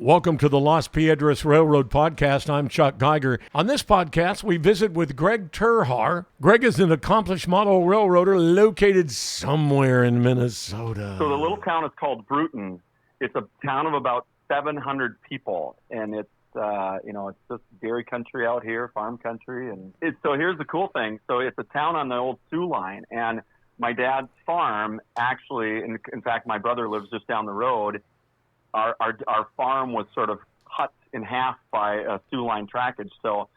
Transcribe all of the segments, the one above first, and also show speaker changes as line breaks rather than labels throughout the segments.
Welcome to the Los Piedras Railroad Podcast. I'm Chuck Geiger. On this podcast, we visit with Greg Terhaar. Greg is an accomplished model railroader located somewhere in Minnesota.
So the little town is called Bruton. It's a town of about 700 people, and it's it's just dairy country out here, farm country, and so here's the cool thing. So it's a town on the old Sioux line, and my dad's farm actually, in fact, my brother lives just down the road. Our farm was sort of cut in half by a Sioux line trackage. So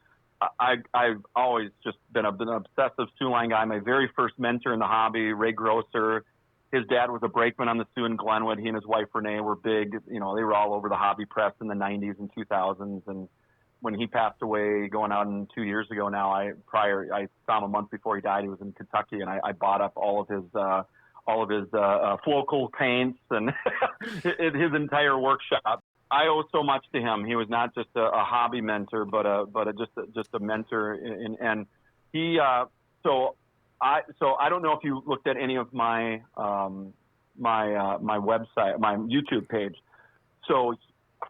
I've always just been an obsessive Sioux line guy. My very first mentor in the hobby, Ray Grosser, his dad was a brakeman on the Sioux in Glenwood. He and his wife Renee were big. They were all over the hobby press in the 90s and 2000s. And when he passed away, going on 2 years ago now, I saw him a month before he died. He was in Kentucky, and I bought up all of his flocal paints and his entire workshop. I owe so much to him. He was not just a hobby mentor, but just a mentor. And he so I don't know if you looked at any of my my website, my YouTube page. So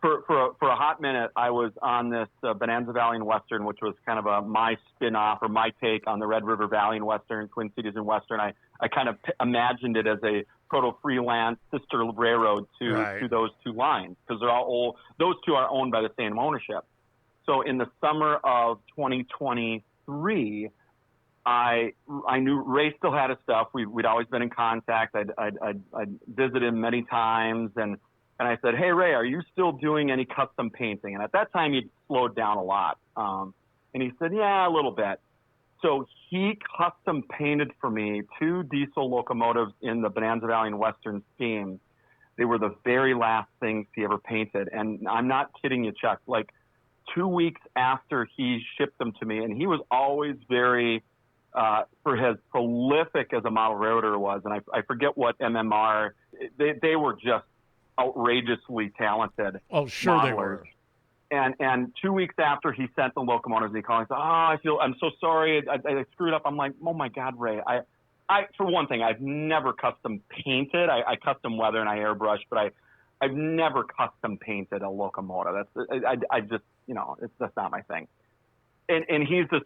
for a hot minute, I was on this Bonanza Valley and Western, which was kind of my spin-off or my take on the Red River Valley and Western, Twin Cities and Western. I kind of imagined it as a proto-freelanced sister railroad to those two lines, because they're all old. Those two are owned by the same ownership. So in the summer of 2023, I knew Ray still had his stuff. We'd always been in contact. I'd visited him many times, and I said, "Hey, Ray, are you still doing any custom painting?" And at that time, he'd slowed down a lot. And he said, "Yeah, a little bit." So he custom painted for me 2 diesel locomotives in the Bonanza Valley and Western scheme. They were the very last things he ever painted. And I'm not kidding you, Chuck. Like 2 weeks after he shipped them to me, and he was always very, for as prolific as a model railroader was, and I forget what MMR, they were just outrageously talented.
Oh, sure modelers. They were.
And 2 weeks after he sent the locomotives, he called and said, I'm so sorry, I screwed up. I'm like, oh my God, Ray. I for one thing, I've never custom painted. I custom weather and I airbrush, but I've never custom painted a locomotive. I just, that's not my thing. And he's just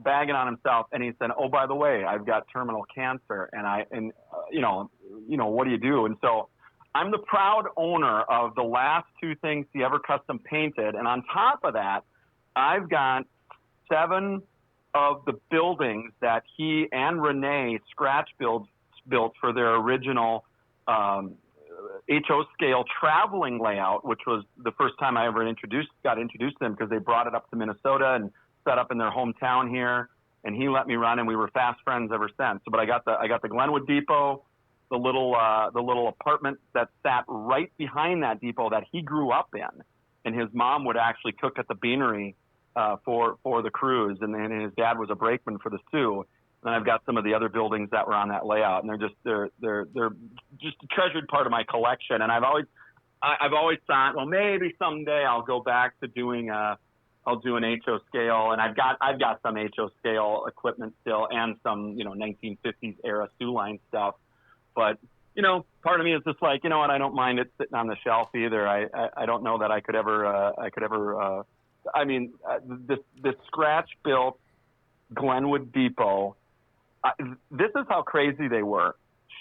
bagging on himself. And he said, oh, by the way, I've got terminal cancer, and what do you do? And so I'm the proud owner of the last 2 things he ever custom painted. And on top of that, I've got 7 of the buildings that he and Renee scratch built for their original HO scale traveling layout, which was the first time I ever got introduced to them, because they brought it up to Minnesota and set up in their hometown here. And he let me run, and we were fast friends ever since. But I got the Glenwood Depot, the little apartment that sat right behind that depot that he grew up in, and his mom would actually cook at the beanery for the crews, and then his dad was a brakeman for the Sioux. And I've got some of the other buildings that were on that layout, and they're just a treasured part of my collection. And I've always thought, well, maybe someday I'll go back to I'll do an HO scale, and I've got some HO scale equipment still, and some 1950s era Sioux line stuff. But, part of me is just like, what, I don't mind it sitting on the shelf either. I don't know that I could ever, this scratch-built Glenwood Depot, this is how crazy they were.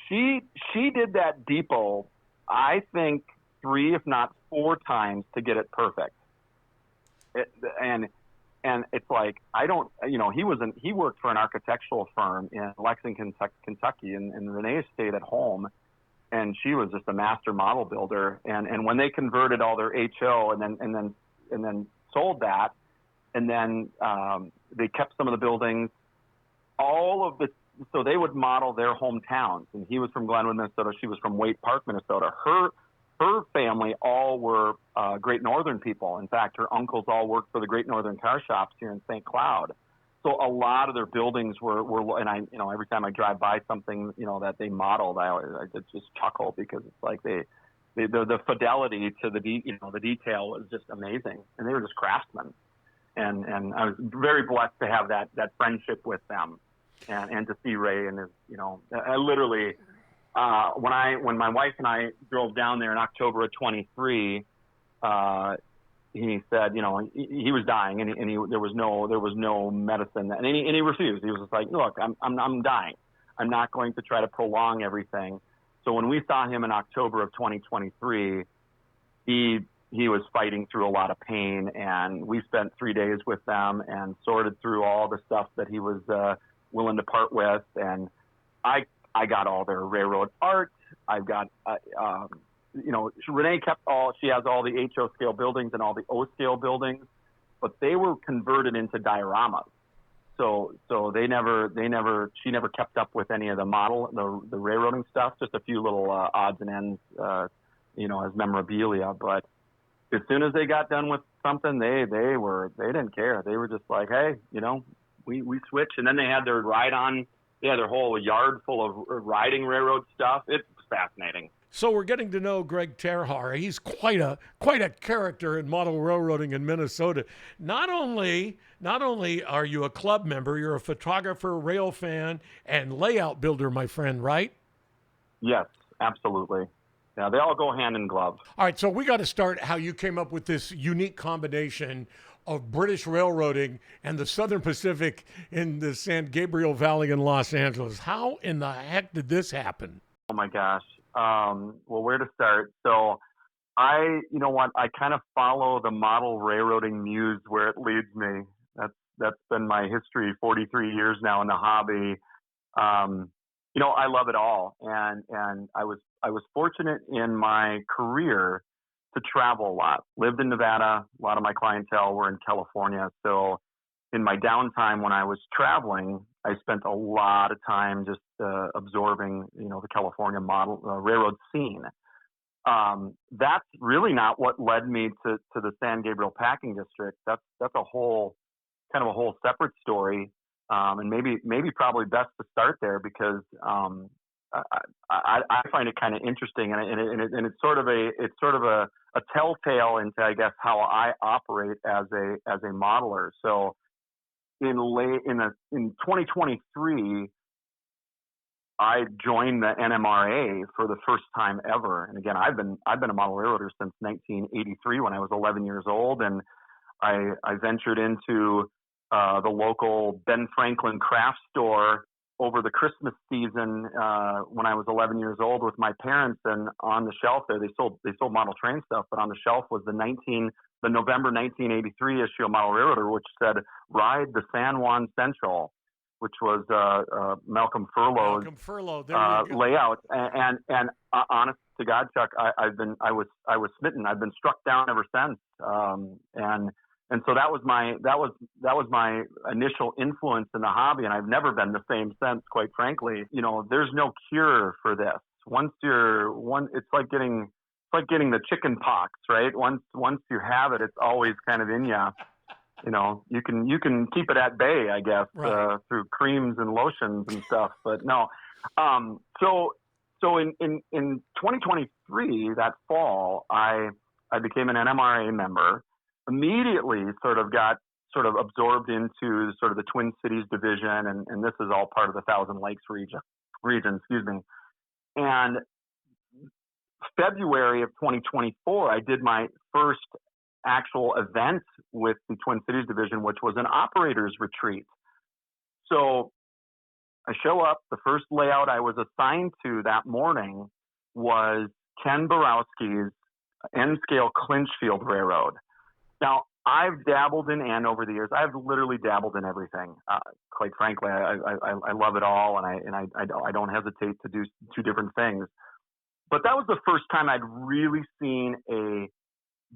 She did that depot, I think, 3, if not 4 times to get it perfect. And it's like, he worked for an architectural firm in Lexington, Kentucky, and Renee stayed at home, and she was just a master model builder. And when they converted all their HO and then sold that, and then they kept some of the buildings, so they would model their hometowns. And he was from Glenwood, Minnesota. She was from Waite Park, Minnesota. Her family all were Great Northern people. In fact, her uncles all worked for the Great Northern car shops here in St. Cloud. So a lot of their buildings were, and every time I drive by something, that they modeled, I just chuckle, because it's like the fidelity to the detail was just amazing, and they were just craftsmen. And I was very blessed to have that friendship with them, and to see Ray and his, I literally. When my wife and I drove down there in October of 23, he said, he was dying, and there was no medicine, and he refused. He was just like, look, I'm dying. I'm not going to try to prolong everything. So when we saw him in October of 2023, he was fighting through a lot of pain, and we spent 3 days with them and sorted through all the stuff that he was willing to part with. And I got all their railroad art. I've got, Renee she has all the HO scale buildings and all the O scale buildings, but they were converted into dioramas. So she never kept up with any of the railroading stuff, just a few little odds and ends, as memorabilia. But as soon as they got done with something, they didn't care. They were just like, hey, we switch. And then they had their their whole yard full of riding railroad stuff. It's fascinating.
So we're getting to know Greg Terhaar. He's quite a character in model railroading in Minnesota. Not only are you a club member, you're a photographer, rail fan, and layout builder, my friend, right?
Yes, absolutely. Yeah, they all go hand in glove.
All right, so we got to start how you came up with this unique combination of British railroading and the Southern Pacific in the San Gabriel Valley in Los Angeles. How in the heck did this happen?
Oh my gosh. Well, where to start? So I kind of follow the model railroading muse where it leads me. That's been my history, 43 years now in the hobby. I love it all. And I was fortunate in my career to travel a lot. Lived in Nevada. A lot of my clientele were in California. So in my downtime when I was traveling, I spent a lot of time just absorbing, the California model railroad scene. That's really not what led me to the San Gabriel Packing District. That's a whole separate story, and maybe probably best to start there because I find it kind of interesting, and it's sort of a telltale into, I guess, how I operate as a modeler. So in 2023, I joined the NMRA for the first time ever. And again, I've been a model railroader since 1983 when I was 11 years old, and I ventured into the local Ben Franklin craft store over the Christmas season when I was 11 years old with my parents. And on the shelf there, they sold model train stuff, but on the shelf was the November 1983 issue of Model Railroader, which said "Ride the San Juan Central," which was Malcolm Furlow's layout. And honest to God, Chuck, I was smitten. I've been struck down ever since. And so that was my initial influence in the hobby, and I've never been the same since. Quite frankly, there's no cure for this. It's like getting the chicken pox, right? Once you have it, it's always kind of in you. You can keep it at bay, I guess, right, through creams and lotions and stuff. But no, so in 2023, that fall, I became an NMRA member. Immediately, got absorbed into sort of the Twin Cities division, and this is all part of the Thousand Lakes region. Excuse me. And February of 2024, I did my first actual event with the Twin Cities division, which was an operators retreat. So I show up. The first layout I was assigned to that morning was Ken Borowski's N-scale Clinchfield Railroad. Now, I've dabbled in over the years. I've literally dabbled in everything. Quite frankly, I love it all, and I don't hesitate to do two different things. But that was the first time I'd really seen a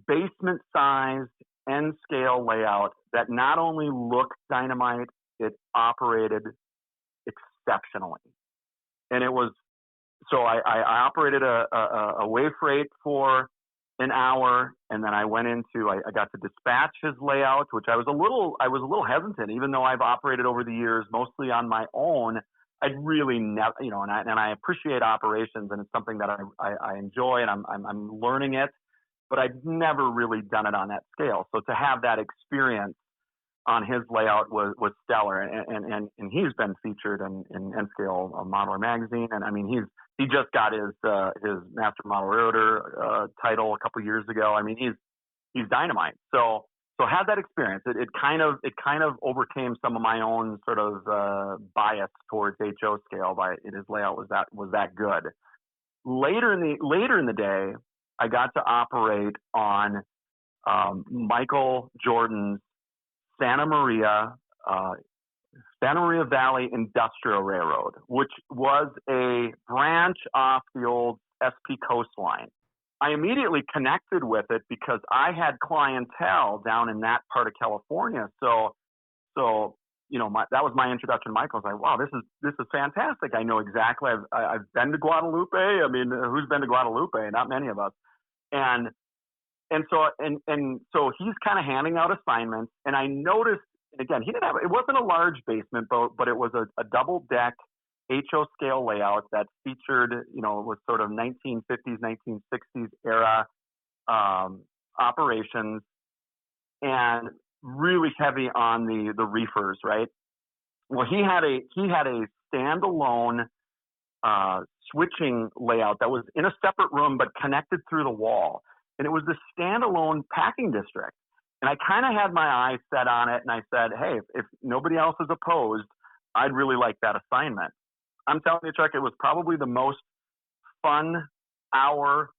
basement-sized N-scale layout that not only looked dynamite, it operated exceptionally. And it was, so I operated a way freight for an hour, and then I went into, I got to dispatch his layout, which I was a little hesitant, even though I've operated over the years mostly on my own. I'd really never, and I appreciate operations, and it's something that I enjoy, and I'm learning it, but I've never really done it on that scale. So to have that experience on his layout was stellar, and he's been featured in N-Scale Modeler magazine, and I mean he just got his Master Model Railroader title a couple years ago. I mean he's dynamite. So had that experience. It kind of overcame some of my own sort of bias towards HO scale by his layout was that good. Later in the day, I got to operate on Michael Jordan's Santa Maria Valley Industrial Railroad, which was a branch off the old SP coastline. I immediately connected with it because I had clientele down in that part of California. So that was my introduction to Michael. I was like, wow, this is fantastic. I know exactly. I've been to Guadalupe. I mean, who's been to Guadalupe? Not many of us. And so he's kind of handing out assignments, and I noticed, again, it wasn't a large basement, but it was a double deck HO scale layout that featured, was sort of 1950s, 1960s era operations, and really heavy on the reefers, right? Well, he had a standalone switching layout that was in a separate room but connected through the wall, and it was the standalone packing district. And I kind of had my eyes set on it, and I said, hey, if nobody else is opposed, I'd really like that assignment. I'm telling you, Chuck, it was probably the most fun hour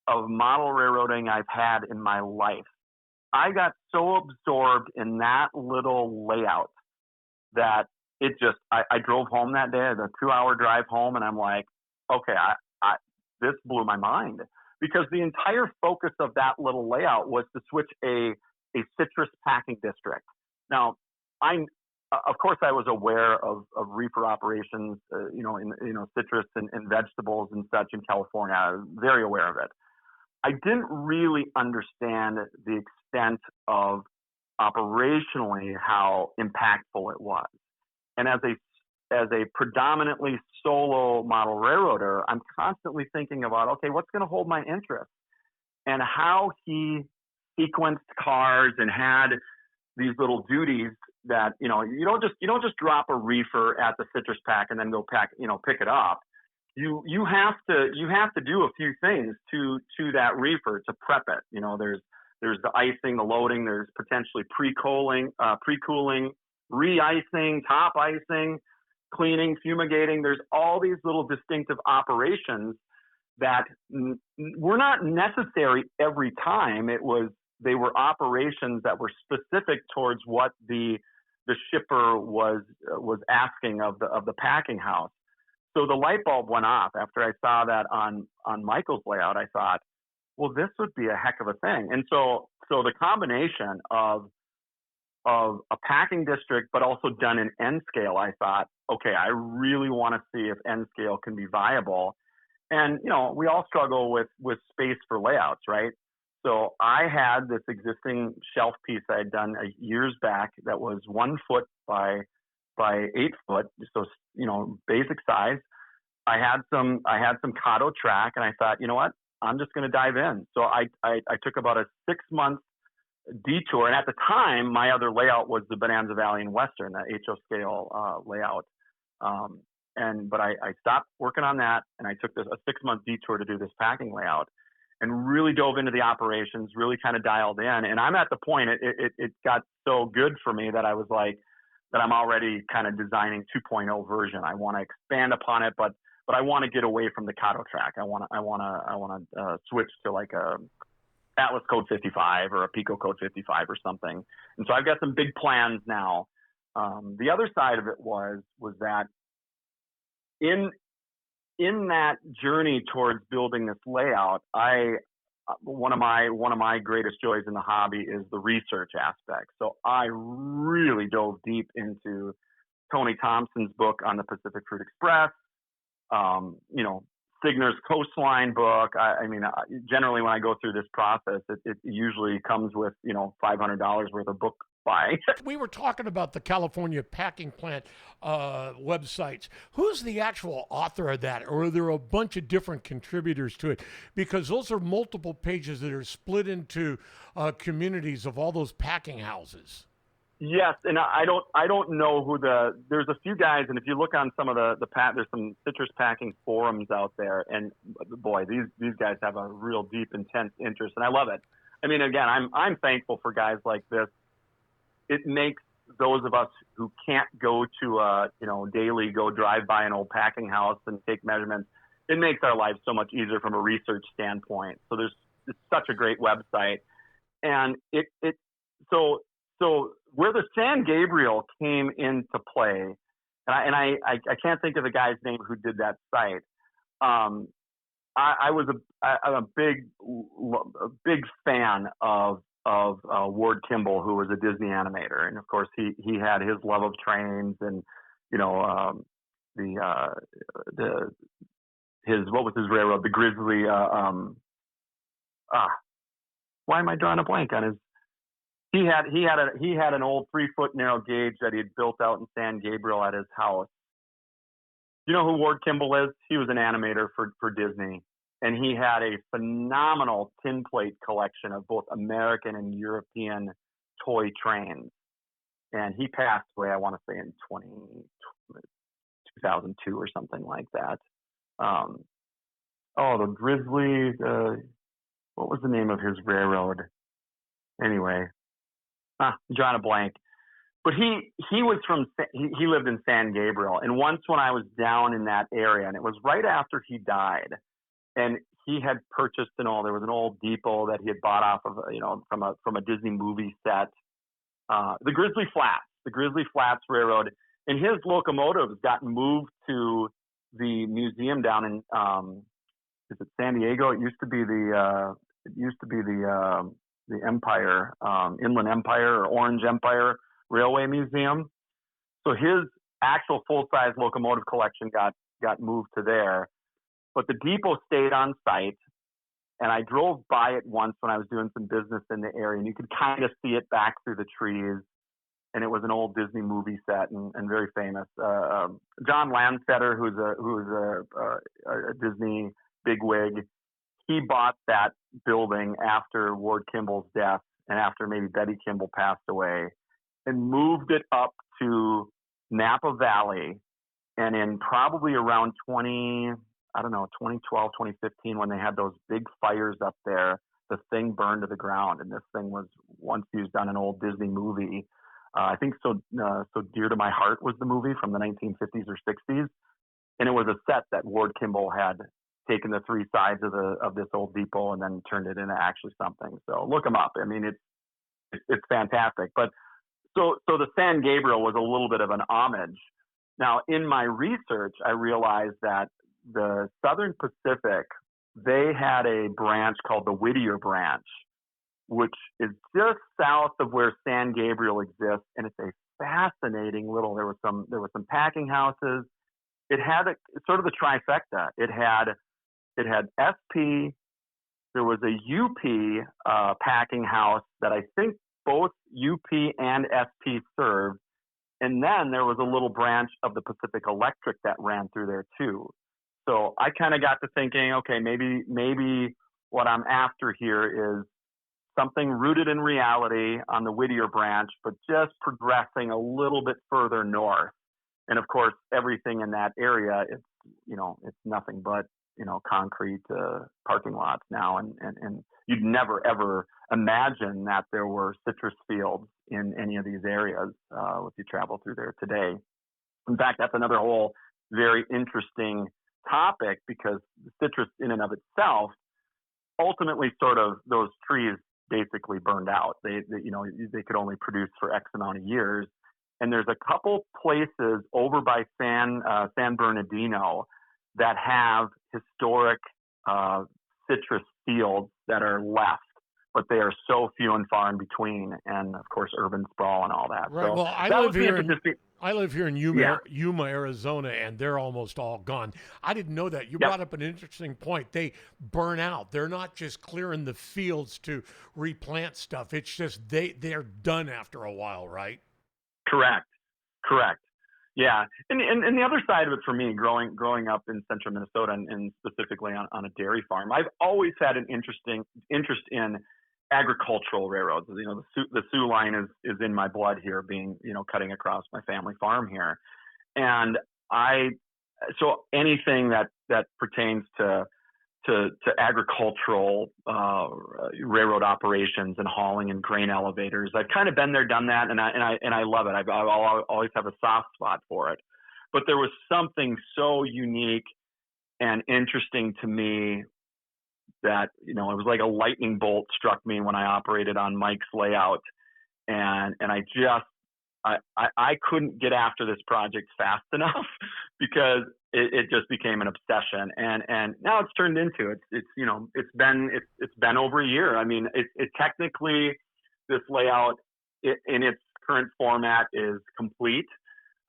of model railroading I've had in my life. I got so absorbed in that little layout that I drove home that day, the 2-hour drive home, and I'm like, okay, this blew my mind, because the entire focus of that little layout was to switch a citrus packing district. Now, of course, I was aware of reefer operations, in citrus and vegetables and such in California. I was very aware of it. I didn't really understand the extent of operationally how impactful it was. And as a predominantly solo model railroader, I'm constantly thinking about, okay, what's going to hold my interest? And how he sequenced cars and had these little duties that, you don't just drop a reefer at the citrus pack and then go pick it up. You have to do a few things to that reefer to prep it. There's the icing, the loading, there's potentially pre-cooling, re-icing, top icing, cleaning, fumigating. There's all these little distinctive operations that were not necessary every time. They were operations that were specific towards what the shipper was asking of the packing house. So the light bulb went off after I saw that on Michael's layout. I thought, well, this would be a heck of a thing. And so the combination of a packing district, but also done in N scale, I thought, okay, I really want to see if N scale can be viable. And, we all struggle with space for layouts, right? So I had this existing shelf piece I had done years back that was 1 foot by 8 foot. So, basic size. I had some Kato track, and I thought, you know what, I'm just going to dive in. So I took about a 6-month detour. And at the time, my other layout was the Bonanza Valley and Western, that HO scale layout. But I stopped working on that, and I took a 6-month detour to do this packing layout, and really dove into the operations, really kind of dialed in. And I'm at the point, it got so good for me that I was like, that I'm already kind of designing 2.0 version. I want to expand upon it, but I want to get away from the Kato track. I want to switch to like a Atlas Code 55 or a Pico Code 55 or something. And so I've got some big plans now. The other side of it was that in that journey towards building this layout, one of my greatest joys in the hobby is the research aspect. So I really dove deep into Tony Thompson's book on the Pacific Fruit Express, Signer's Coastline book. Generally when I go through this process, it usually comes with, $500 worth of book buying.
We were talking about the California Packing Plant websites. Who's the actual author of that? Or are there a bunch of different contributors to it? Because those are multiple pages that are split into communities of all those packing houses.
Yes, and I don't know who there's a few guys, and if you look on some of there's some citrus packing forums out there, and boy, these guys have a real deep, intense interest, and I love it. I mean, again, I'm thankful for guys like this. It makes those of us who can't go to daily go drive by an old packing house and take measurements. It makes our lives so much easier from a research standpoint. So it's such a great website, and so where the San Gabriel came into play, and I can't think of the guy's name who did that site. I'm a big fan of Ward Kimball, who was a Disney animator, and of course he had his love of trains, and what was his railroad, the Grizzly. Why am I drawing a blank on his? He had an old 3-foot narrow gauge that he had built out in San Gabriel at his house. You know who Ward Kimball is? He was an animator for Disney, and he had a phenomenal tin plate collection of both American and European toy trains. And he passed away, I want to say, in 2002 or something like that. The Grizzly, what was the name of his railroad? Anyway, drawing a blank. But he lived in San Gabriel. And once when I was down in that area, and it was right after he died, and he had purchased there was an old depot that he had bought off of, from a Disney movie set, the Grizzly Flats Railroad, and his locomotives got moved to the museum down in, is it San Diego? It used to be the Empire, Inland Empire or Orange Empire Railway Museum. So his actual full-size locomotive collection got moved to there, but the depot stayed on site. And I drove by it once when I was doing some business in the area, and you could kind of see it back through the trees. And it was an old Disney movie set and very famous. John Landsetter, who's a Disney bigwig, he bought that building after Ward Kimball's death and after maybe Betty Kimball passed away, and moved it up to Napa Valley. And in probably around 2012, 2015, when they had those big fires up there, the thing burned to the ground. And this thing was once used on an old Disney movie. I think So Dear to My Heart was the movie from the 1950s or 60s. And it was a set that Ward Kimball had taken the three sides of this old depot and then turned it into actually something. So look them up. I mean, it's fantastic. But so the San Gabriel was a little bit of an homage. Now, in my research, I realized that the Southern Pacific, they had a branch called the Whittier branch, which is just south of where San Gabriel exists, and it's a fascinating little. There were some packing houses. It had sort of the trifecta. It had SP. There was a UP packing house that I think both UP and SP served, and then there was a little branch of the Pacific Electric that ran through there too. So I kind of got to thinking, okay, maybe what I'm after here is something rooted in reality on the Whittier branch, but just progressing a little bit further north. And of course, everything in that area, it's nothing but, concrete parking lots now. And you'd never, ever imagine that there were citrus fields in any of these areas if you travel through there today. In fact, that's another whole very interesting topic, because citrus in and of itself, ultimately sort of those trees basically burned out. They could only produce for X amount of years. And there's a couple places over by San Bernardino that have historic citrus fields that are left, but they are so few and far in between, and of course urban sprawl and all that.
Right.
So
well, I live here in Yuma, Arizona, and they're almost all gone. I didn't know that. You brought up an interesting point. They burn out. They're not just clearing the fields to replant stuff. It's just they're done after a while, right?
Correct. Yeah, and the other side of it for me, growing up in central Minnesota and specifically on a dairy farm, I've always had an interest in agricultural railroads. The Sioux line is in my blood here, being cutting across my family farm here, and so anything that pertains to to agricultural railroad operations and hauling and grain elevators. I've kind of been there, done that, and I love it. I'll always have a soft spot for it. But there was something so unique and interesting to me that, it was like a lightning bolt struck me when I operated on Mike's layout, and I couldn't get after this project fast enough because it just became an obsession, and now it's turned into it's been over a year. I mean, it technically, this layout in its current format is complete.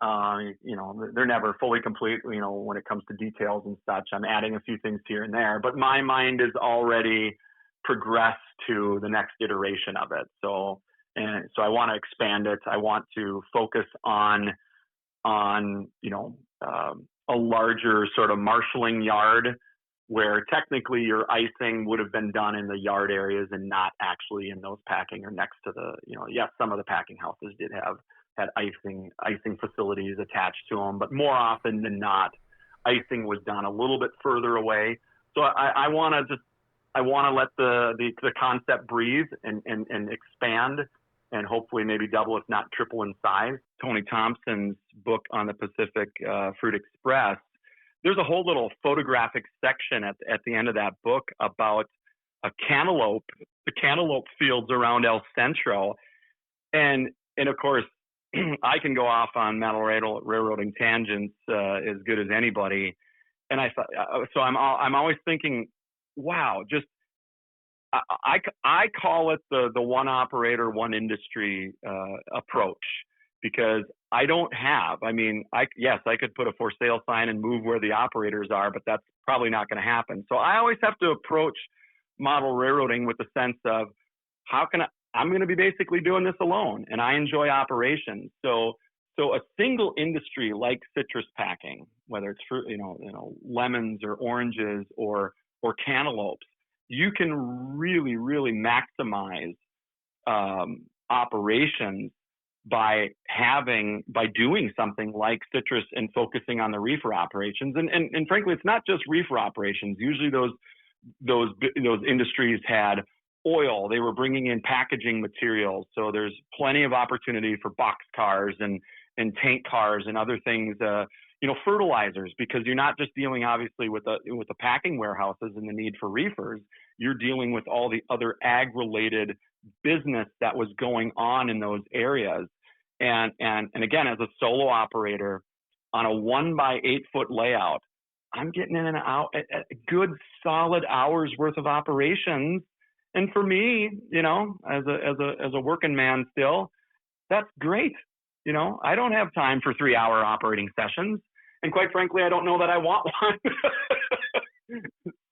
They're never fully complete, when it comes to details and such. I'm adding a few things here and there, but my mind is already progressed to the next iteration of it. So I want to expand it. I want to focus on a larger sort of marshaling yard where technically your icing would have been done in the yard areas and not actually in those packing or next to the, yes, some of the packing houses had icing facilities attached to them, but more often than not, icing was done a little bit further away. So I want to let the concept breathe and expand, and hopefully maybe double, if not triple in size. Tony Thompson's book on the Pacific Fruit Express, there's a whole little photographic section at the end of that book about the cantaloupe fields around El Centro. And of course, I can go off on metal railroading tangents as good as anybody. And I thought, so I'm always thinking, wow, just I call it the one operator, one industry approach, because I don't have. I mean, I could put a for sale sign and move where the operators are, but that's probably not going to happen. So I always have to approach model railroading with the sense of I'm going to be basically doing this alone, and I enjoy operations. So a single industry like citrus packing, whether it's fruit, lemons or oranges or cantaloupes, you can really, really maximize operations by doing something like citrus and focusing on the reefer operations. And frankly, it's not just reefer operations. Usually those industries had oil. They were bringing in packaging materials. So there's plenty of opportunity for box cars and tank cars and other things, fertilizers, because you're not just dealing obviously with the packing warehouses and the need for reefers. You're dealing with all the other ag-related business that was going on in those areas. And again, as a solo operator on a 1x8 foot layout, I'm getting in and out a good solid hour's worth of operations. And for me, as a working man still, that's great. I don't have time for 3-hour operating sessions. And quite frankly, I don't know that I want one.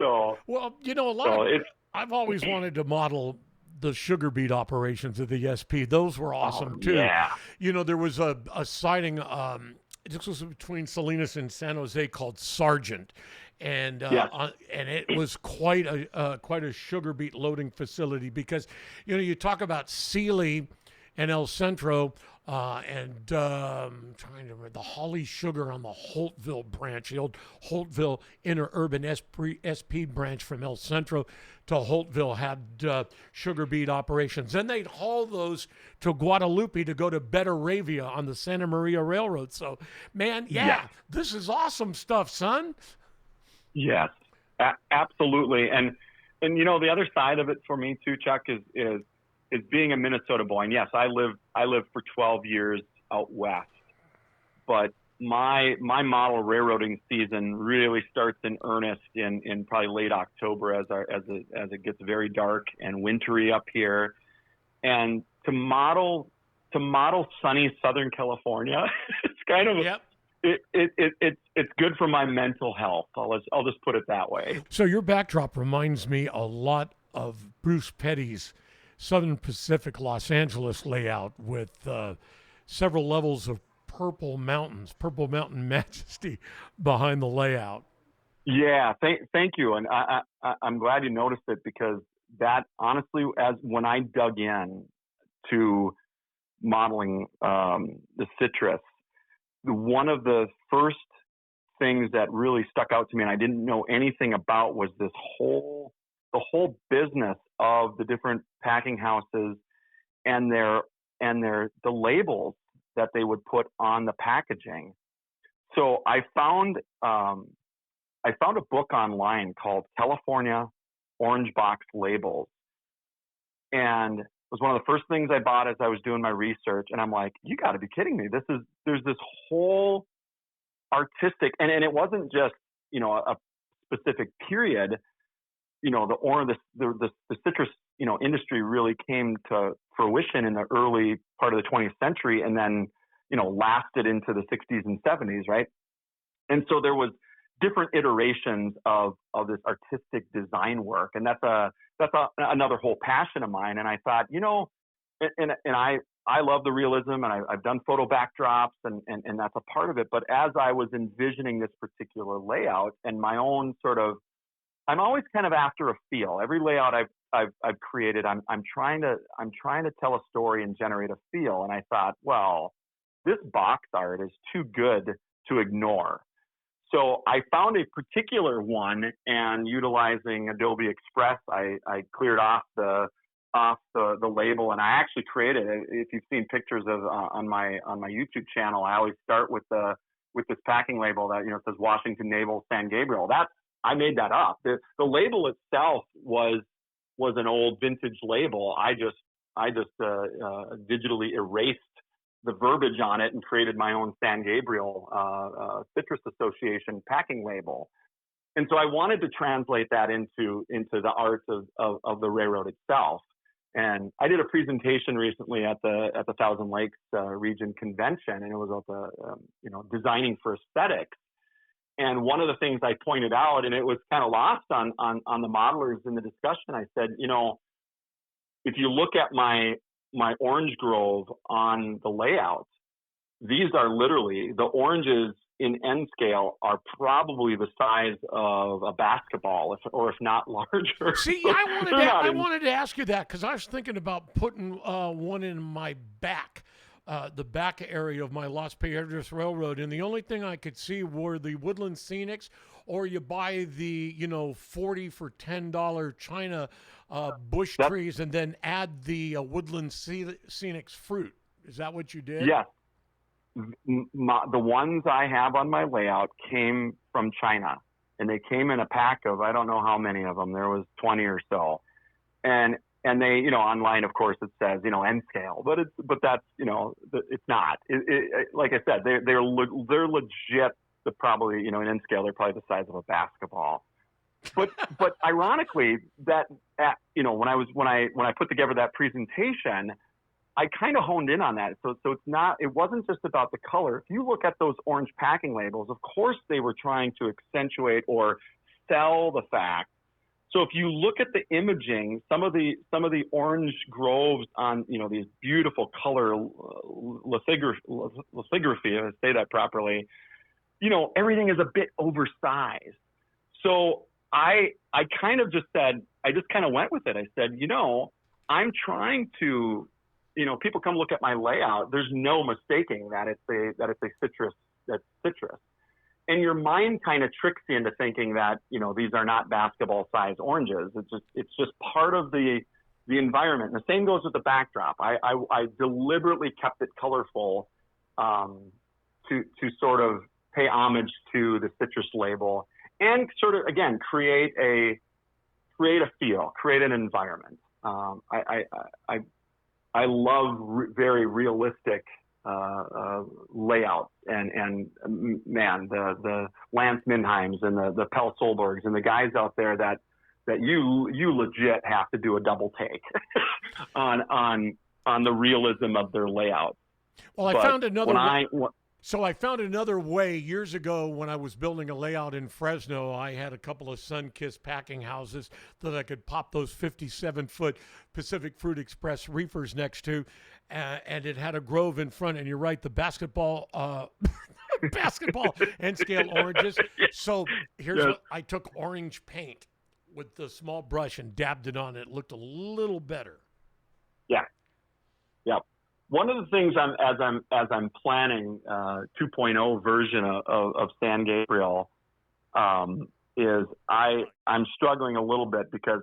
So,
well, I've always wanted to model the sugar beet operations of the SP. Those were awesome too.
Yeah.
There was a sighting, this was between Salinas and San Jose, called Sargent. And and it was quite a sugar beet loading facility, because you talk about Sealy and El Centro and trying to remember the Holly Sugar on the Holtville branch, the old Holtville interurban SP branch from El Centro to Holtville had sugar beet operations. Then they'd haul those to Guadalupe to go to Betaravia on the Santa Maria Railroad. So, man, this is awesome stuff, son.
Yes, absolutely. And the other side of it for me too, Chuck, is being a Minnesota boy. And yes, I lived for 12 years out west, but my model railroading season really starts in earnest in probably late October as it gets very dark and wintry up here. And to model sunny Southern California, it's kind of it's good for my mental health. I'll just put it that way.
So your backdrop reminds me a lot of Bruce Petty's Southern Pacific Los Angeles layout with several levels of purple mountain majesty behind the layout.
Yeah, thank you, and I'm glad you noticed it, because that honestly, when I dug in to modeling the citrus, one of the first things that really stuck out to me and I didn't know anything about was the whole business of the different packing houses and the labels that they would put on the packaging. So I found a book online called California Orange Box Labels. And it was one of the first things I bought as I was doing my research. And I'm like, you got to be kidding me. There's this whole artistic, and it wasn't just, a specific period. The citrus, industry really came to fruition in the early part of the 20th century and then, lasted into the 60s and 70s, right? And so there was different iterations of this artistic design work. And that's another whole passion of mine. And I thought, and I love the realism, and I've done photo backdrops and that's a part of it. But as I was envisioning this particular layout and my own I'm always kind of after a feel. Every layout I've created, I'm trying to tell a story and generate a feel. And I thought, well, this box art is too good to ignore. So I found a particular one, and utilizing Adobe Express, I cleared off the label, and I actually created it. If you've seen pictures of on my YouTube channel, I always start with this packing label that it says Washington Naval San Gabriel. I made that up. The label itself was an old vintage label. I just digitally erased the verbiage on it and created my own San Gabriel Citrus Association packing label. And so I wanted to translate that into the art of the railroad itself. And I did a presentation recently at the Thousand Lakes Region Convention, and it was about designing for aesthetics. And one of the things I pointed out, and it was kind of lost on the modelers in the discussion, I said, if you look at my orange grove on the layout, these are literally, the oranges in N scale are probably the size of a basketball, if not larger.
See, I wanted to ask you that because I was thinking about putting one in my back. The back area of my Las Piedras Railroad, and the only thing I could see were the Woodland Scenics, or you buy the $40 for $10 China bush trees, and then add the Woodland Scenics fruit. Is that what you did?
Yes. The ones I have on my layout came from China, and they came in a pack of, I don't know how many of them. There was 20 or so, and they, online, of course, it says, N scale, but that's, it's not. Like I said, they're legit. Probably, in N scale, they're probably the size of a basketball. But ironically, that when I put together that presentation, I kind of honed in on that. So it wasn't just about the color. If you look at those orange packing labels, of course they were trying to accentuate or sell the fact. So if you look at the imaging, some of the orange groves on these beautiful color lithography, if I say that properly, everything is a bit oversized. So I kind of just said, I just kind of went with it. I said, I'm trying to, people come look at my layout. There's no mistaking that it's a citrus. That's citrus. And your mind kind of tricks you into thinking that, these are not basketball sized oranges. It's just part of the environment. And the same goes with the backdrop. I deliberately kept it colorful, to sort of pay homage to the citrus label and sort of, again, create a feel, create an environment. I love very realistic layouts and man, the Lance Minheims and the Pell Solbergs and the guys out there that you legit have to do a double take on the realism of their layout.
Well, I found another. So I found another way years ago when I was building a layout in Fresno. I had a couple of sun-kissed packing houses that I could pop those 57-foot Pacific Fruit Express reefers next to, and it had a grove in front. And you're right, the basketball N-scale oranges. So here's what I took: orange paint with the small brush and dabbed it on. It looked a little better.
Yeah. one of the things as I'm planning 2.0 version of San Gabriel is I'm struggling a little bit because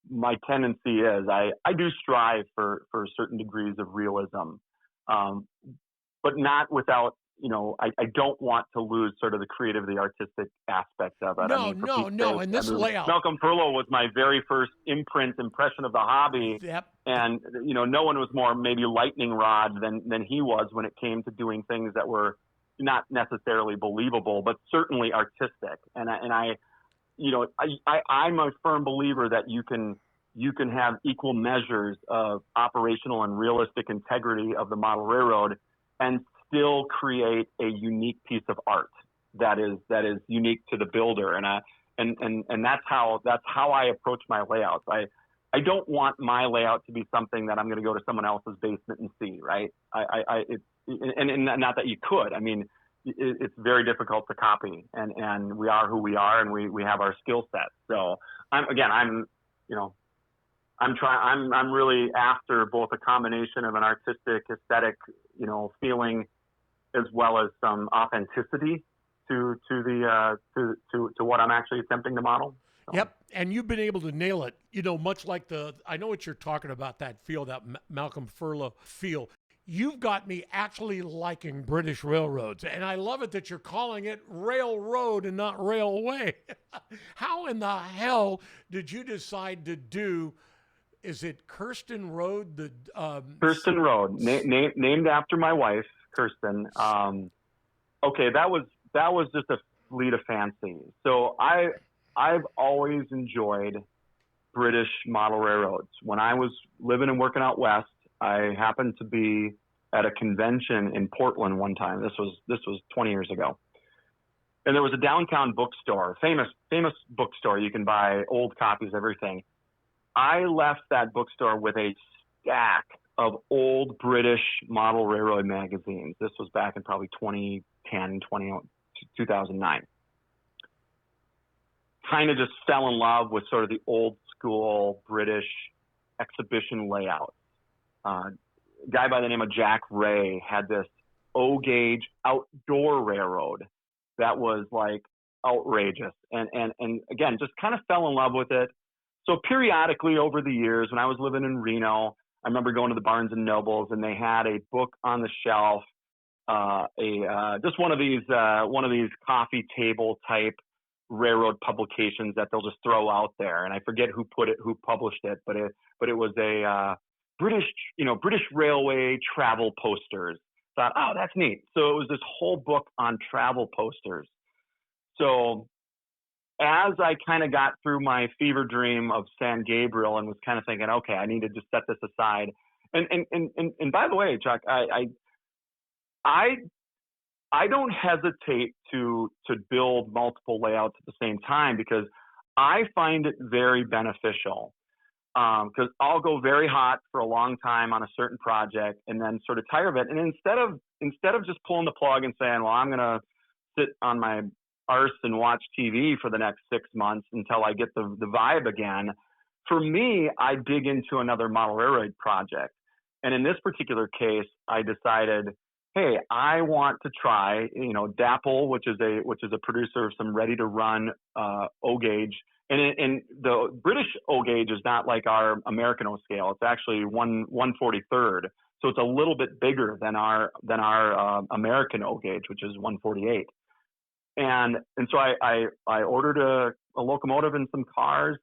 my tendency is I do strive for certain degrees of realism, but not without, I don't want to lose sort of the creative, the artistic aspect of it.
No. And this layout.
Malcolm Furlow was my very first impression of the hobby.
Yep.
And, no one was more maybe lightning rod than he was when it came to doing things that were not necessarily believable, but certainly artistic. I'm a firm believer that you can have equal measures of operational and realistic integrity of the model railroad and still create a unique piece of art that is unique to the builder. And that's how I approach my layouts. I don't want my layout to be something that I'm going to go to someone else's basement and see, right? And not that you could. I mean, it's very difficult to copy, and we are who we are, and we have our skill set. So I'm really after both a combination of an artistic aesthetic, feeling, as well as some authenticity to what I'm actually attempting to model. So.
Yep, and you've been able to nail it. Much like I know what you're talking about, that feel, that Malcolm Furlow feel. You've got me actually liking British railroads, and I love it that you're calling it railroad and not railway. How in the hell did you decide to do? Is it Kirsten Road?
Kirsten Road, named after my wife, Kirsten. Okay, that was just a fleet of fancy. So I've always enjoyed British model railroads. When I was living and working out west, I happened to be at a convention in Portland one time. This was 20 years ago. And there was a downtown bookstore, famous bookstore. You can buy old copies, everything. I left that bookstore with a stack of old British model railroad magazines. This was back in probably 2010, 2009. Kind of just fell in love with sort of the old school British exhibition layout. A guy by the name of Jack Ray had this O-gauge outdoor railroad that was like outrageous. And again, just kind of fell in love with it. So periodically over the years, when I was living in Reno, I remember going to the Barnes and Nobles, and they had a book on the shelf, just one of these coffee table type railroad publications that they'll just throw out there. And I forget who published it, but it was a British railway travel posters. Thought, oh, that's neat. So it was this whole book on travel posters. So as I kind of got through my fever dream of San Gabriel and was kind of thinking, okay, I need to just set this aside. And by the way, Chuck, I don't hesitate to build multiple layouts at the same time because I find it very beneficial. Because I'll go very hot for a long time on a certain project and then sort of tire of it. And instead of just pulling the plug and saying, well, I'm going to sit on my arse and watch TV for the next 6 months until I get the vibe again, for me, I dig into another model railroad project. And in this particular case, I decided, hey, I want to try, Dapple, which is a producer of some ready to run O-gauge. And the British O-gauge is not like our American O-scale. It's actually 1/43rd. So it's a little bit bigger than our American O-gauge, which is 1/48. And so I ordered a locomotive and some cars,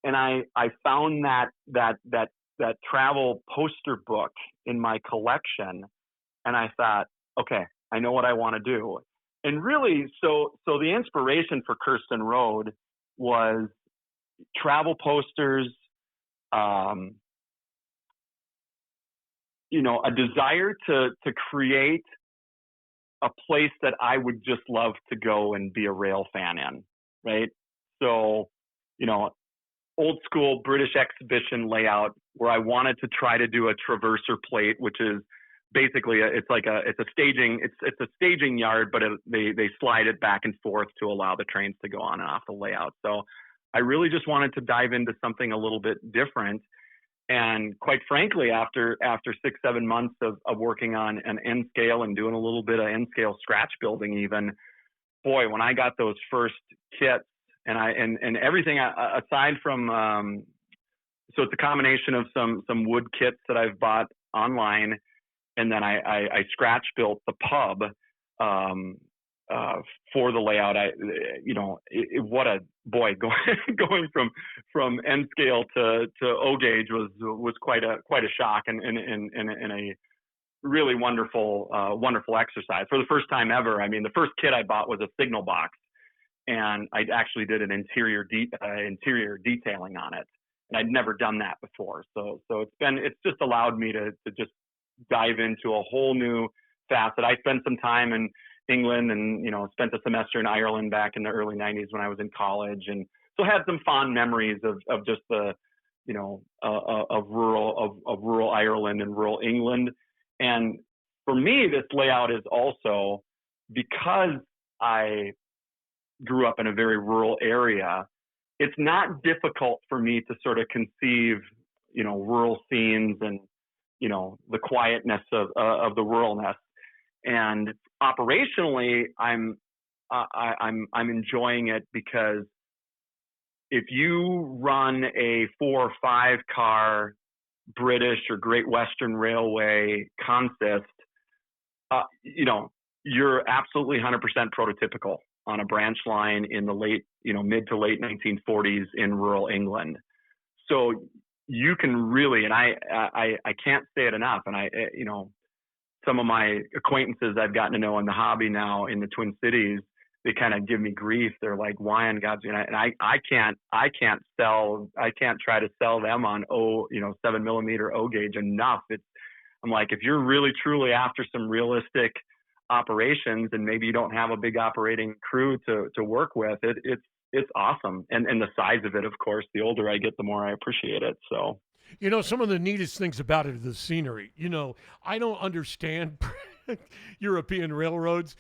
and I found that travel poster book in my collection, and I thought, okay, I know what I want to do. And really, so the inspiration for Kirsten Road was travel posters, a desire to create a place that I would just love to go and be a rail fan in, right? So, old school British exhibition layout where I wanted to try to do a traverser plate, which is basically it's a staging yard, but they slide it back and forth to allow the trains to go on and off the layout. So I really just wanted to dive into something a little bit different. And quite frankly, after 6-7 months of working on an N scale and doing a little bit of N scale scratch building, even, boy, when I got those first kits and everything aside from, so it's a combination of some wood kits that I've bought online, and then I scratch built the pub for the layout. What a boy, going from N scale to O gauge was quite a shock and a really wonderful exercise for the first time ever. I mean, the first kit I bought was a signal box, and I actually did an interior detailing on it, and I'd never done that before. So it's just allowed me to just dive into a whole new facet. I spent some time in England and, spent a semester in Ireland back in the early 90s when I was in college. And so had some fond memories of just the, of rural Ireland and rural England. And for me, this layout is also, because I grew up in a very rural area, it's not difficult for me to sort of conceive, rural scenes and, the quietness of the ruralness. And operationally, I'm enjoying it, because if you run a 4 or 5 car British or Great Western Railway consist, you're absolutely 100% prototypical on a branch line in the mid to late 1940s in rural England. So you can really, and I can't say it enough, and some of my acquaintances I've gotten to know in the hobby now in the Twin Cities, they kind of give me grief. They're like, why on God's, and I can't try to sell them on 7mm O gauge enough. I'm like, if you're really truly after some realistic operations, and maybe you don't have a big operating crew to work with, it's awesome. And the size of it, of course, the older I get, the more I appreciate it. So,
some of the neatest things about it is the scenery. I don't understand European railroads,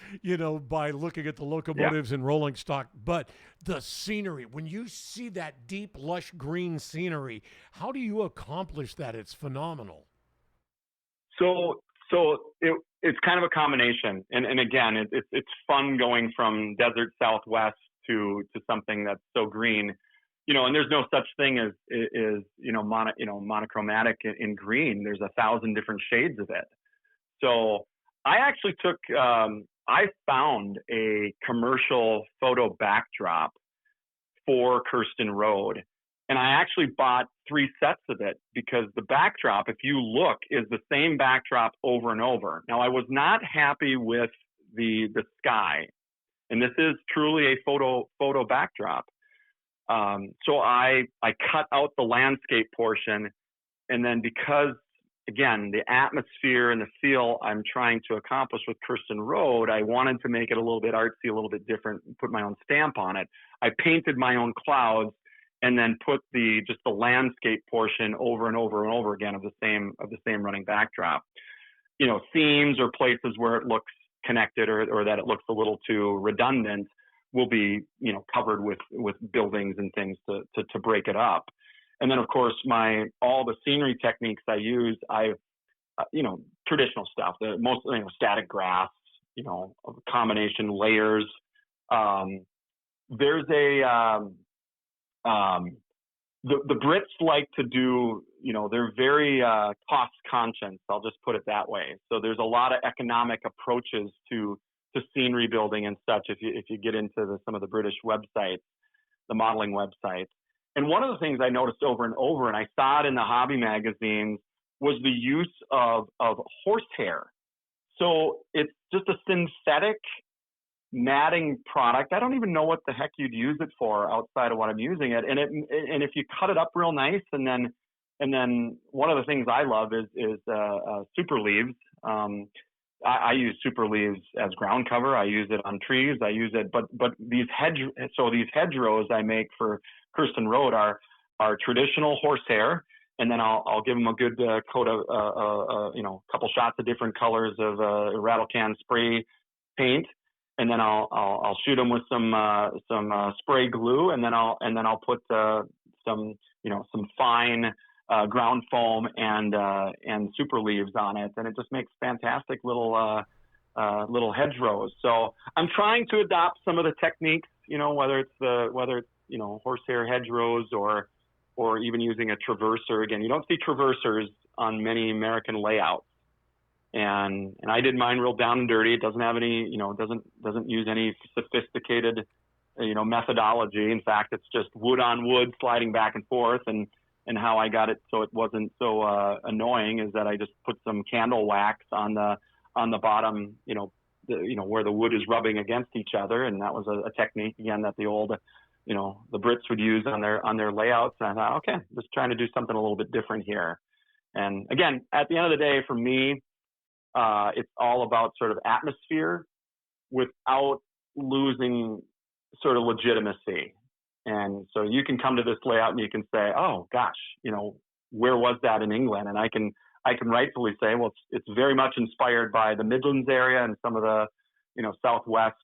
by looking at the locomotives and rolling stock, but the scenery, when you see that deep, lush green scenery, how do you accomplish that? It's phenomenal.
So it's kind of a combination. And again, it's fun going from desert Southwest to something that's so green. And there's no such thing as monochromatic in green. There's 1,000 different shades of it. So I actually I found a commercial photo backdrop for Kirsten Road, and I actually bought 3 sets of it, because the backdrop, if you look, is the same backdrop over and over. Now, I was not happy with the sky, and this is truly a photo backdrop. So I cut out the landscape portion, and then, because, again, the atmosphere and the feel I'm trying to accomplish with Kirsten Road, I wanted to make it a little bit artsy, a little bit different, put my own stamp on it. I painted my own clouds, and then put just the landscape portion over and over and over again of the same running backdrop. Themes or places where it looks connected or that it looks a little too redundant will be, covered with buildings and things to break it up. And then, of course, all the scenery techniques I use, traditional stuff, the most, static grass, combination layers. There's the Brits like to do, they're very cost conscious. I'll just put it that way. So there's a lot of economic approaches to scenery building and such. If you get into some of the British websites, the modeling websites. And one of the things I noticed over and over, and I saw it in the hobby magazines, was the use of horsehair. So it's just a synthetic matting product. I don't even know what the heck you'd use it for outside of what I'm using it. And if you cut it up real nice, and then one of the things I love is super leaves. I use super leaves as ground cover. I use it on trees. I use it, but these hedgerows I make for Kirsten Road are traditional horsehair, and then I'll give them a good coat of couple shots of different colors of rattle can spray paint, and then I'll shoot them with some spray glue, and then I'll put some fine ground foam and super leaves on it, and it just makes fantastic little hedgerows. So I'm trying to adopt some of the techniques, whether it's horsehair hedgerows or even using a traverser. Again, you don't see traversers on many American layouts. And I did mine real down and dirty. It doesn't have any, doesn't use any sophisticated, methodology. In fact, it's just wood on wood sliding back and forth. And how I got it so it wasn't so annoying is that I just put some candle wax on the bottom, where the wood is rubbing against each other. And that was a technique, again, that the old, the Brits would use on their layouts. And I thought, okay, just trying to do something a little bit different here. And again, at the end of the day, for me, it's all about sort of atmosphere without losing sort of legitimacy. And so you can come to this layout and you can say, oh gosh, where was that in England? And I can rightfully say, well, it's very much inspired by the Midlands area and some of the, Southwest,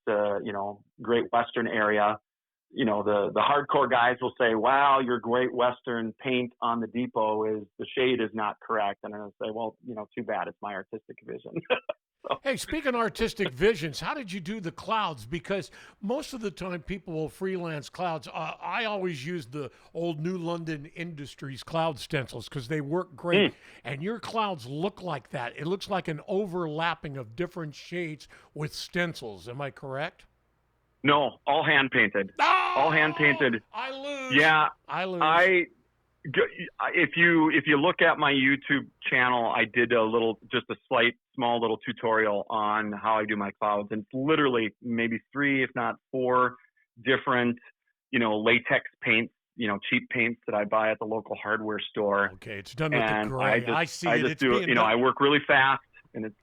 Great Western area. The hardcore guys will say, wow, your Great Western paint on the depot the shade is not correct. And I'll say, well, too bad. It's my artistic vision. So.
Hey, speaking of artistic visions, how did you do the clouds? Because most of the time people will freelance clouds. I always use the old New London Industries cloud stencils because they work great. And your clouds look like that. It looks like an overlapping of different shades with stencils. Am I correct?
No, all hand painted.
Oh,
all hand painted.
I lose.
Yeah,
I lose.
If you look at my YouTube channel, I did just a small little tutorial on how I do my clouds, and it's literally maybe 3, if not 4 different, latex paints, cheap paints that I buy at the local hardware store.
Okay, it's done with the gray. I see it.
Just do it. I work really fast, and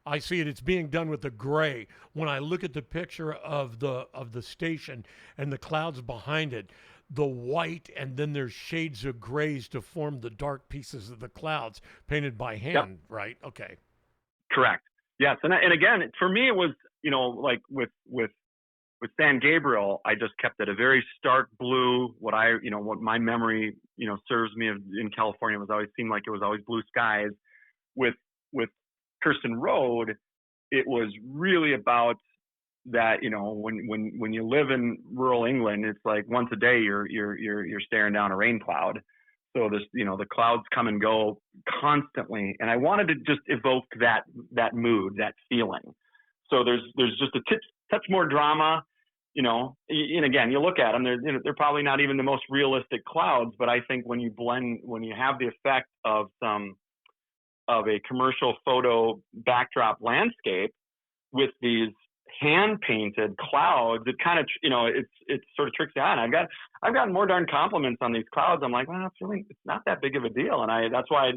I see it. It's being done with the gray. When I look at the picture of the station and the clouds behind it, the white, and then there's shades of grays to form the dark pieces of the clouds painted by hand,
yep.
Right? Okay.
Correct. Yes. And again, for me, it was, like with San Gabriel, I just kept it a very stark blue. What my memory, serves me in California was always seemed like it was always blue skies. With Kirsten Road, it was really about that, when you live in rural England, it's like once a day you're staring down a rain cloud. So this, the clouds come and go constantly, and I wanted to just evoke that mood, that feeling. So there's just a touch more drama, and again, you look at them, they're probably not even the most realistic clouds, but I think when you have the effect of a commercial photo backdrop landscape with these hand painted clouds, it kind of, it sort of tricks you out. And I've gotten more darn compliments on these clouds. I'm like, well, it's not that big of a deal. And that's why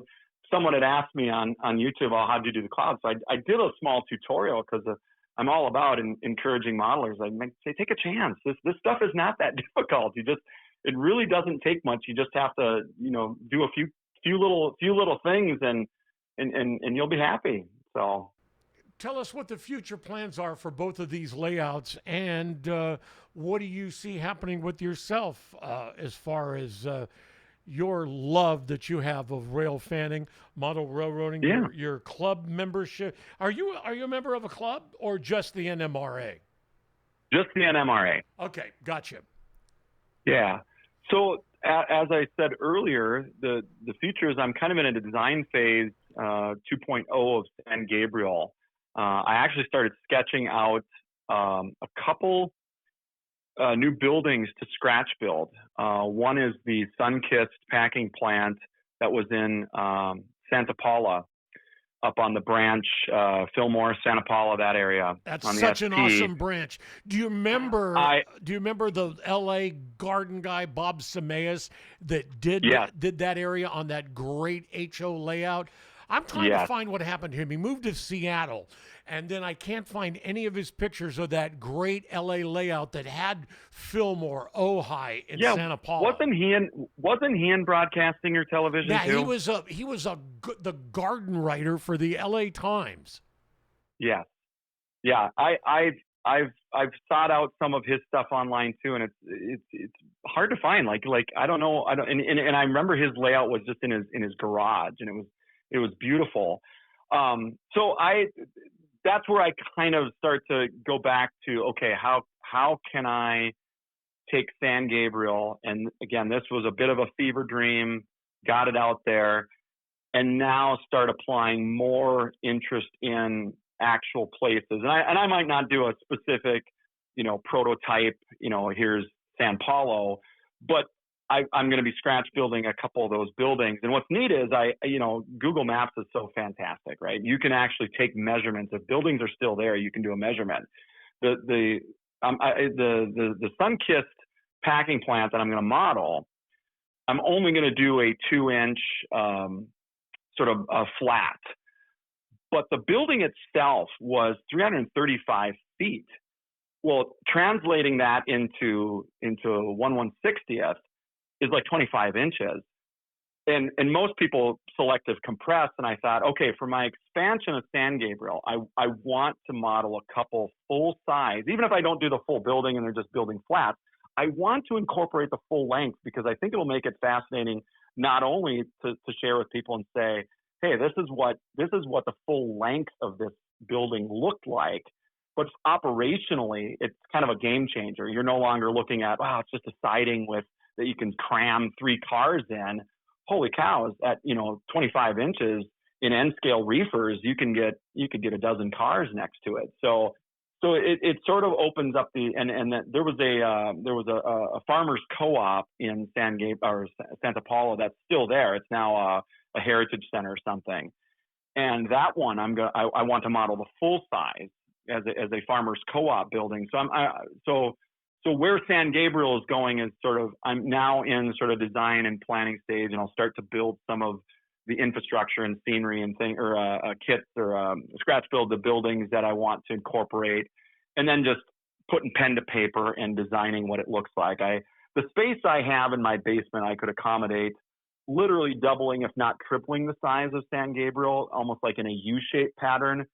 someone had asked me on YouTube, oh, how'd you do the clouds? So I did a small tutorial because I'm all about encouraging modelers. I say, take a chance. This stuff is not that difficult. It really doesn't take much. You just have to, do a few little things and you'll be happy. So.
Tell us what the future plans are for both of these layouts, and what do you see happening with yourself as far as your love that you have of rail fanning, model railroading, your club membership. Are you a member of a club or just the NMRA?
Just the NMRA.
Okay, gotcha.
Yeah. So as I said earlier, the future is I'm kind of in a design phase 2.0 of San Gabriel. I actually started sketching out a couple new buildings to scratch build. One is the sun-kissed packing plant that was in Santa Paula, up on the branch, Fillmore, Santa Paula, that area.
That's
on the
such
ST.
an awesome branch. Do you remember? Do you remember the L.A. garden guy Bob Sameas that did that area on that great HO layout? I'm trying to find what happened to him. He moved to Seattle, and then I can't find any of his pictures of that great L.A. layout that had Fillmore, Ojai, and Santa Paula.
Wasn't he in broadcasting or television too?
He was the garden writer for the L.A. Times.
Yeah, yeah. I I've sought out some of his stuff online too, and it's hard to find. Like I don't know, and I remember his layout was just in his garage, and it was beautiful. So that's where I kind of start to go back to, okay, how can I take San Gabriel, and again, this was a bit of a fever dream, got it out there, and now start applying more interest in actual places. And I might not do a specific, prototype, here's San Paulo, but I'm going to be scratch building a couple of those buildings. And what's neat is Google Maps is so fantastic, right? You can actually take measurements. If buildings are still there, you can do a measurement. The sun-kissed packing plant that I'm going to model, I'm only going to do a 2-inch sort of a flat. But the building itself was 335 feet. Well, translating that into 1/160th is like 25 inches. And most people selective compress. And I thought, okay, for my expansion of San Gabriel, I want to model a couple full size, even if I don't do the full building and they're just building flats, I want to incorporate the full length because I think it'll make it fascinating, not only to share with people and say, hey, this is what the full length of this building looked like, but operationally, it's kind of a game changer. You're no longer looking at, wow, it's just a siding that you can cram 3 cars in. Holy cows, at 25 inches in end scale reefers, you could get a dozen cars next to it. So it sort of opens up there was a farmers co-op in Santa Paula that's still there. It's now a heritage center or something. And that one I want to model the full size as a farmers co-op building. So where San Gabriel is going is I'm now in sort of design and planning stage, and I'll start to build some of the infrastructure and scenery and kits or scratch build the buildings that I want to incorporate, and then just putting pen to paper and designing what it looks like. The space I have in my basement, I could accommodate literally doubling, if not tripling the size of San Gabriel, almost like in a U-shaped pattern,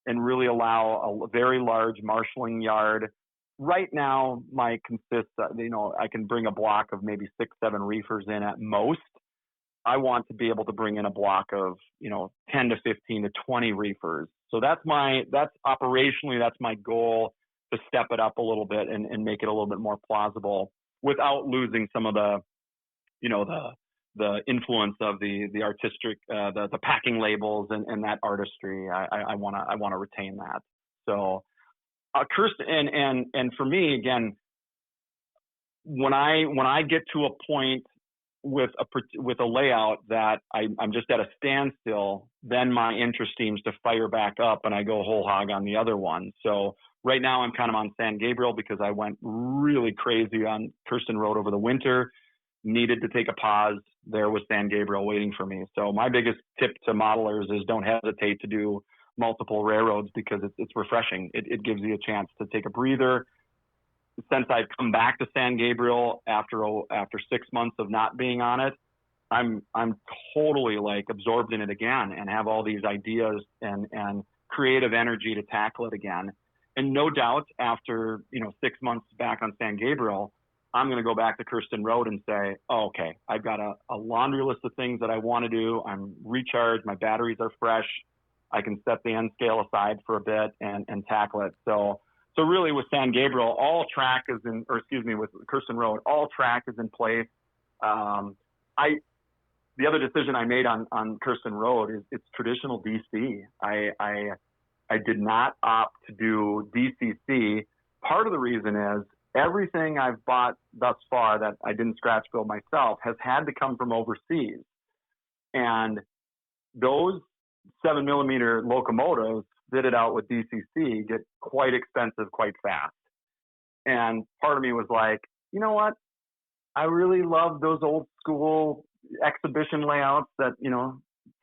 and really allow a very large marshalling yard. Right now, my consists, I can bring a block of maybe 6-7 reefers in at most. I want to be able to bring in a block of, 10 to 15 to 20 reefers. So that's operationally, that's my goal, to step it up a little bit and make it a little bit more plausible without losing some of the influence of the artistic, the packing labels and that artistry. I want to retain that. So, Kirsten, and for me, again, when I get to a point with a layout that I'm just at a standstill, then my interest seems to fire back up, and I go whole hog on the other one. So right now I'm kind of on San Gabriel because I went really crazy on Kirsten Road over the winter. Needed to take a pause. There was San Gabriel waiting for me. So my biggest tip to modelers is don't hesitate to do multiple railroads because it's refreshing. It gives you a chance to take a breather. Since I've come back to San Gabriel after 6 months of not being on it, I'm totally like absorbed in it again and have all these ideas and creative energy to tackle it again. And no doubt after 6 months back on San Gabriel, I'm going to go back to Kirsten Road and say, oh, okay, I've got a laundry list of things that I want to do. I'm recharged. My batteries are fresh. I can set the end scale aside for a bit and tackle it. So really with San Gabriel, with Kirsten Road, all track is in place. The other decision I made on Kirsten Road is it's traditional DC. I did not opt to do DCC. Part of the reason is everything I've bought thus far that I didn't scratch build myself has had to come from overseas. And those 7mm locomotives fitted out with DCC get quite expensive quite fast. And part of me was like, you know what? I really love those old school exhibition layouts that,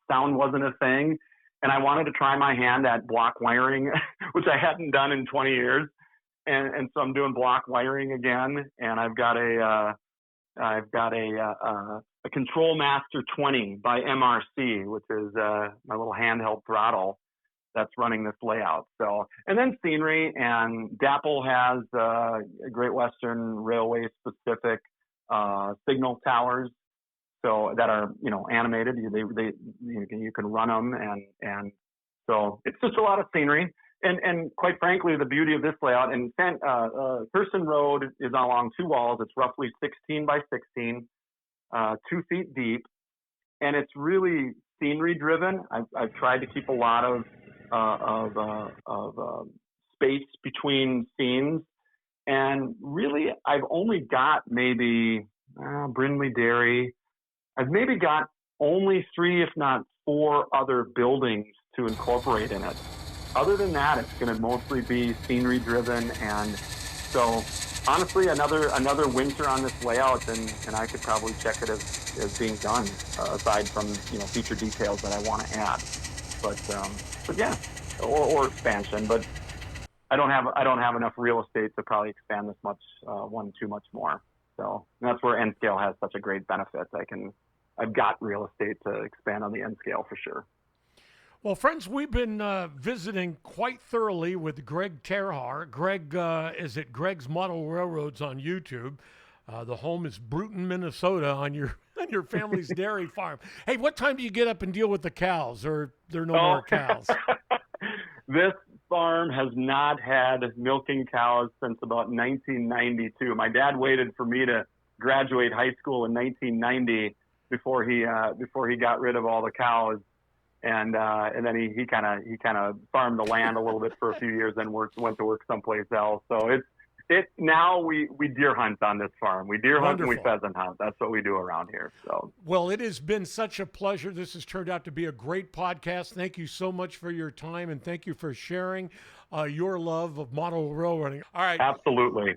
sound wasn't a thing. And I wanted to try my hand at block wiring, which I hadn't done in 20 years. And so I'm doing block wiring again. And I've got a Control Master 20 by MRC, which is my little handheld throttle. that's running this layout. So, and then scenery, and DAPL has Great Western Railway specific signal towers, so that are animated. You can run them, and so it's just a lot of scenery. And quite frankly, the beauty of this layout, and Kirsten Road is along 2 walls. It's roughly 16 by 16, 2 feet deep, and it's really scenery driven. I've tried to keep a lot of space between scenes, and really I've only got maybe Brindley Dairy. I've maybe got only 3, if not 4, other buildings to incorporate in it. Other than that, it's going to mostly be scenery driven, and so honestly, another winter on this layout, and I could probably check it as being done, aside from feature details that I want to add. But yeah, or expansion. But I don't have enough real estate to probably expand this much too much more. So that's where N scale has such a great benefit. I've got real estate to expand on the N scale for sure.
Well, friends, we've been visiting quite thoroughly with Greg Terhaar. Greg is at Greg's Model Railroads on YouTube. The home is Bruton, Minnesota, on your family's dairy farm. Hey, what time do you get up and deal with the cows, or there are no more cows?
This farm has not had milking cows since about 1992. My dad waited for me to graduate high school in 1990 before he got rid of all the cows. And then he kind of farmed the land a little bit for a few years, then went to work someplace else. So now we deer hunt on this farm. We deer hunt. Wonderful. And we pheasant hunt. That's what we do around here. So, well,
it has been such a pleasure. This has turned out to be a great podcast. Thank you so much for your time, and thank you for sharing your love of model railroading. All right.
Absolutely.